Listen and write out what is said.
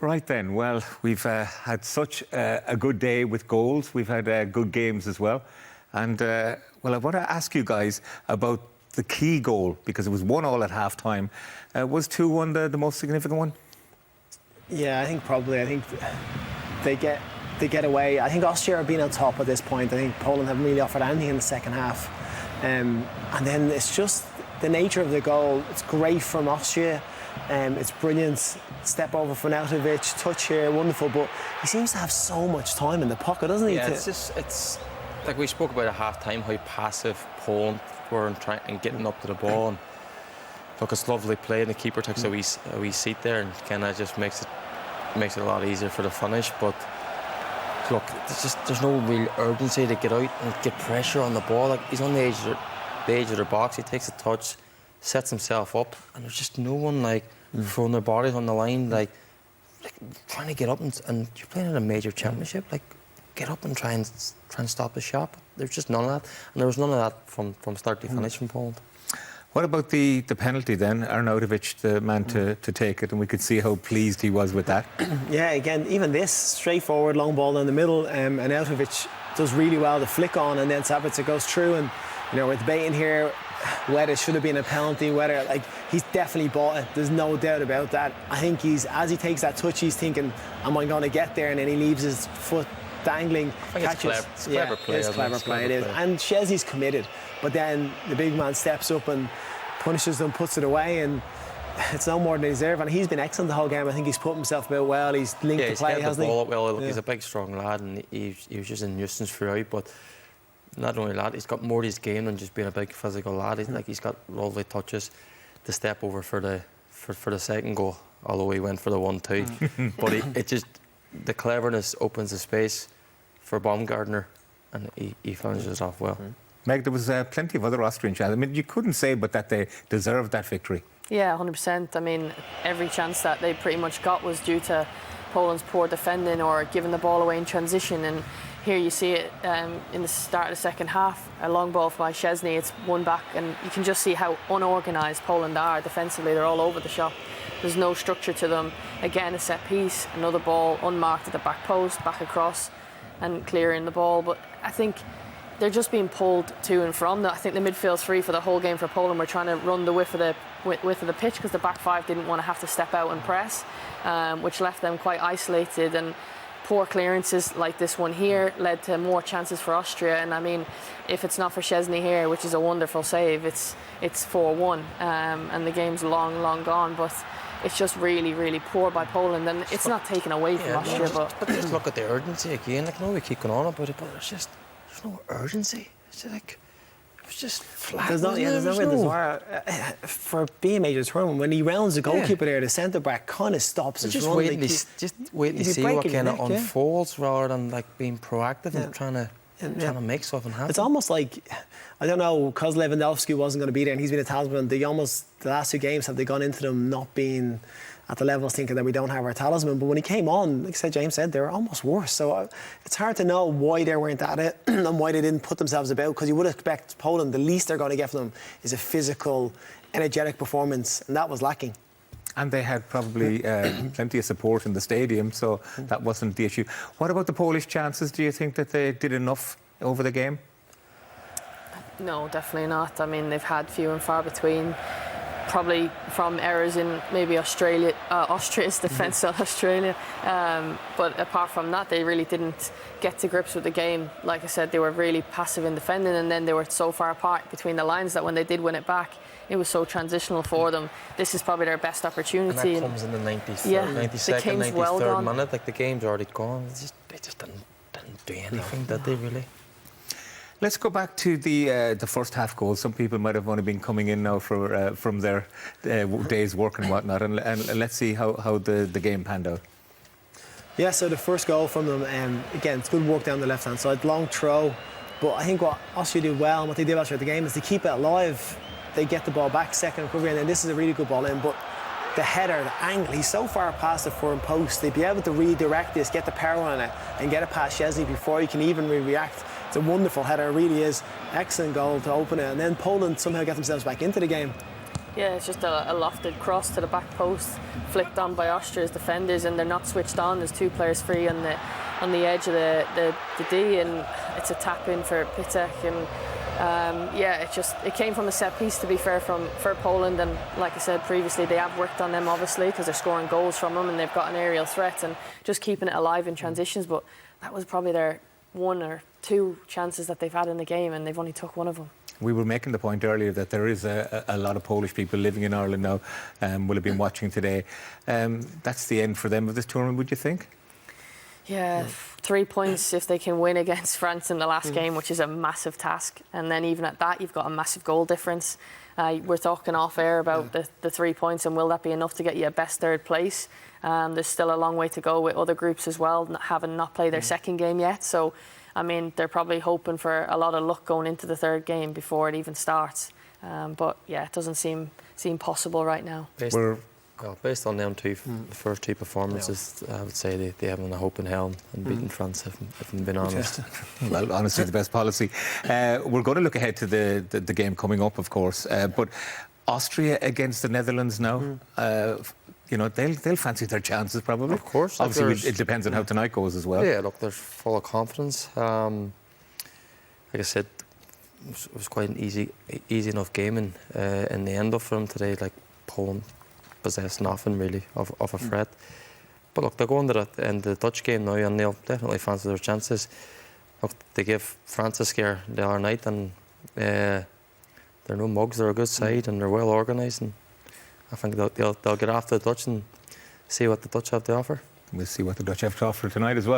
Right then, well, we've had such a good day with goals. We've had good games as well. And, well, I want to ask you guys about the key goal, because it was 1-1 at half-time. Was 2-1 the most significant one? Yeah, I think probably. I think they get away. I think Austria are being on top at this point. I think Poland haven't really offered anything in the second half. And then it's just the nature of the goal. It's great from Austria. It's brilliant. Step over for Arnautovic, touch here, wonderful. But he seems to have so much time in the pocket, doesn't he? Yeah, it's like we spoke about at half-time, how passive Poland were and getting up to the ball. And look, it's lovely play, and the keeper takes a wee seat there, and kind of just makes it a lot easier for the finish. But look, there's no real urgency to get out and get pressure on the ball. Like, he's on the edge of the box. He takes a touch, sets himself up, and there's just no one like throwing their bodies on the line, like trying to get up and you're playing in a major championship. Like, get up and try and stop the shot. There's just none of that, and there was none of that from start to finish from Poland. What about the penalty then? Arnautovic, the man to take it, and we could see how pleased he was with that. Yeah, again, even this straightforward long ball down the middle, and Arnautovic does really well to flick on, and then Sabitzer goes through, and we're debating here whether it should have been a penalty, whether, like, he's definitely bought it. There's no doubt about that. I think as he takes that touch, he's thinking, am I going to get there? And then he leaves his foot dangling, catches. It's clever play. It's clever play, it is. And Szczesny's committed, but then the big man steps up and punishes them, puts it away, and it's no more than he deserves. And he's been excellent the whole game. I think he's put himself about well. He's linked the play, hasn't he? Well, he's a big, strong lad, and he was just a nuisance throughout. But not only that, he's got more to his game than just being a big physical lad. He's got lovely touches. The step over for the second goal, although he went for the 1-2. But the cleverness opens the space for Baumgartner, and he finishes it off well. Meg, there was plenty of other Austrian chances. I mean, you couldn't say but that they deserved that victory. Yeah, 100%. I mean, every chance that they pretty much got was due to Poland's poor defending or giving the ball away in transition. And here you see it in the start of the second half. A long ball by Szczesny, it's one back, and you can just see how unorganised Poland are defensively. They're all over the shop. There's no structure to them. Again, a set piece, another ball unmarked at the back post, back across, and clearing the ball. But I think they're just being pulled to and from. I think the midfield three for the whole game for Poland were trying to run the width of the pitch, because the back five didn't want to have to step out and press, which left them quite isolated. And poor clearances like this one here led to more chances for Austria. And I mean, if it's not for Szczesny here, which is a wonderful save, it's 4-1, and the game's long gone. But it's just really, really poor by Poland, and it's not taken away from Austria. But just look at the urgency again. Like, I know we keep going on about it, but there's no urgency. It's like, it was just flat. There's no for being a major tournament, when he rounds the goalkeeper there, the centre back kind of stops his run. Just waiting to see what kind of unfolds, rather than like being proactive and trying to make something happen. It's almost like, I don't know, because Lewandowski wasn't going to be there and he's been a talisman, the last two games have they gone into them not being at the levels, thinking that we don't have our talisman. But when he came on, like I said, James said, they were almost worse. So it's hard to know why they weren't at it and why they didn't put themselves about, because you would expect Poland, the least they're going to get from them is a physical, energetic performance, and that was lacking. And they had probably plenty of support in the stadium, so that wasn't the issue. What about the Polish chances? Do you think that they did enough over the game? No, definitely not. I mean, they've had few and far between, probably from errors in maybe Austria's defence on Australia. But apart from that, they really didn't get to grips with the game. Like I said, they were really passive in defending, and then they were so far apart between the lines that when they did win it back, it was so transitional for them. This is probably their best opportunity. And that comes in the 92nd, 93rd minute. Like, the game's already gone. They just didn't do anything, did they, really? Let's go back to the first half goals. Some people might have only been coming in now from their day's work and whatnot, and let's see how the game panned out. Yeah, so the first goal from them, again, it's good work down the left-hand side, long throw. But I think what Austria did well, and what they did well throughout the game, is to keep it alive. They get the ball back, second recovery, and then this is a really good ball in. But the header, the angle, he's so far past the foreign post. They'd be able to redirect this, get the power on it, and get it past Szczesny before he can even react. It's a wonderful header, it really is. Excellent goal to open it, and then Poland somehow get themselves back into the game. Yeah, it's just a lofted cross to the back post, flicked on by Austria's defenders, and they're not switched on. There's 2 players free on the edge of the D, and it's a tap in for Pitek. And it came from a set piece, to be fair, for Poland. And like I said previously, they have worked on them obviously because they're scoring goals from them and they've got an aerial threat and just keeping it alive in transitions. But that was probably their 1 or 2 chances that they've had in the game, and they've only took 1 of them. We were making the point earlier that there is a lot of Polish people living in Ireland now, will have been watching today. That's the end for them of this tournament, would you think? Yeah, 3 points if they can win against France in the last game, which is a massive task. And then even at that, you've got a massive goal difference. We're talking off air about the 3 points, and will that be enough to get you a best 3rd place? There's still a long way to go with other groups as well, having not played their second game yet. So, I mean, they're probably hoping for a lot of luck going into the 3rd game before it even starts. But yeah, it doesn't seem possible right now. Based on them the first 2 performances, I would say they haven't a hope in hell and beating France, if I'm being honest. Well, honestly, the best policy. We're going to look ahead to the game coming up, of course. But Austria against the Netherlands now, you know, they'll fancy their chances probably. Of course. Obviously, it depends on how tonight goes as well. Yeah, look, they're full of confidence. Like I said, it was quite an easy enough game in the end of for them today. Like Poland possessed nothing really of a threat. But look, they're going to the Dutch game now, and they'll definitely fancy their chances. Look, they gave France a scare the other night, and they're no mugs. They're a good side, and they're well organised. And I think they'll get after the Dutch and see what the Dutch have to offer. We'll see what the Dutch have to offer tonight as well.